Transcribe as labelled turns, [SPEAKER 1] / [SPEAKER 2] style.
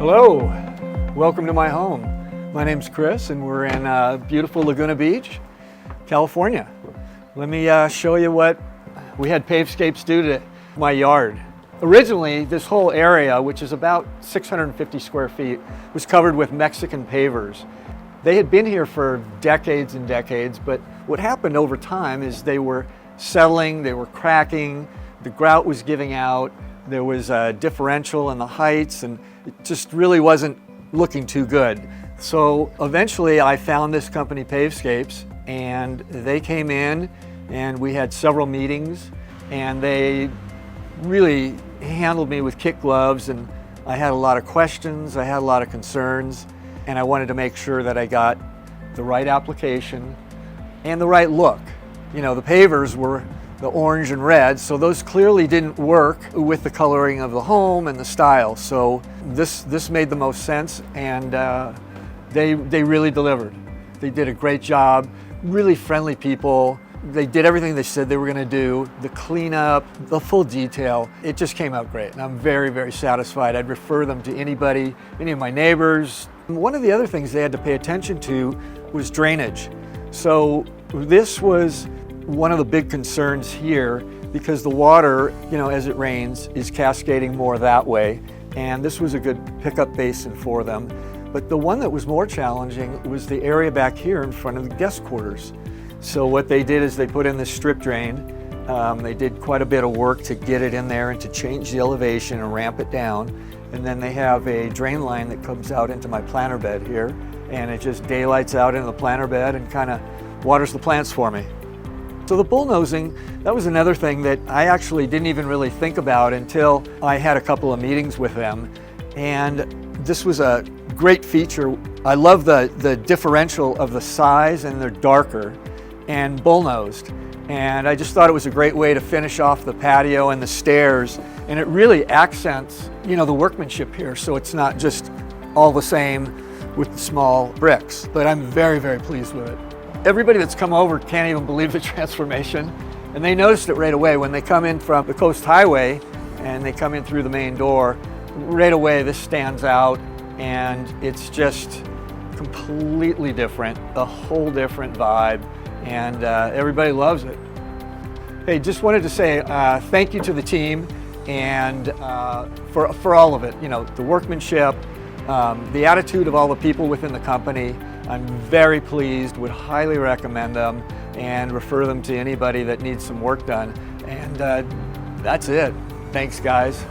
[SPEAKER 1] Hello, welcome to my home. My name's Chris and we're in beautiful Laguna Beach, California. Let me show you what we had Pavescapes do to my yard. Originally, this whole area, which is about 650 square feet, was covered with Mexican pavers. They had been here for decades and decades, but what happened over time is they were settling, they were cracking, the grout was giving out, there was a differential in the heights, and it just really wasn't looking too good. So eventually I found this company, Pavescapes, and they came in and we had several meetings, and they really handled me with kid gloves, and I had a lot of questions, I had a lot of concerns, and I wanted to make sure that I got the right application and the right look. You know, the pavers were the orange and red, so those clearly didn't work with the coloring of the home and the style. So this made the most sense, and they really delivered. They did a great job, really friendly people. They did everything they said they were gonna do, the cleanup, the full detail. It just came out great, and I'm very, very satisfied. I'd refer them to anybody, any of my neighbors. One of the other things they had to pay attention to was drainage. So this was one of the big concerns here, because the water, you know, as it rains, is cascading more that way, and this was a good pickup basin for them. But the one that was more challenging was the area back here in front of the guest quarters. So what they did is they put in this strip drain. They did quite a bit of work to get it in there and to change the elevation and ramp it down. And then they have a drain line that comes out into my planter bed here, and it just daylights out into the planter bed and kind of waters the plants for me. So the bullnosing, that was another thing that I actually didn't even really think about until I had a couple of meetings with them. And this was a great feature. I love the differential of the size, and they're darker and bullnosed. And I just thought it was a great way to finish off the patio and the stairs. And it really accents, you know, the workmanship here. So it's not just all the same with the small bricks, but I'm very, very pleased with it. Everybody that's come over can't even believe the transformation, and they noticed it right away when they come in from the Coast Highway and they come in through the main door. Right away this stands out, and it's just completely different, a whole different vibe, and everybody loves it. Hey, just wanted to say thank you to the team, and for all of it, you know, the workmanship, the attitude of all the people within the company. I'm very pleased, would highly recommend them, and refer them to anybody that needs some work done. And that's it. Thanks, guys.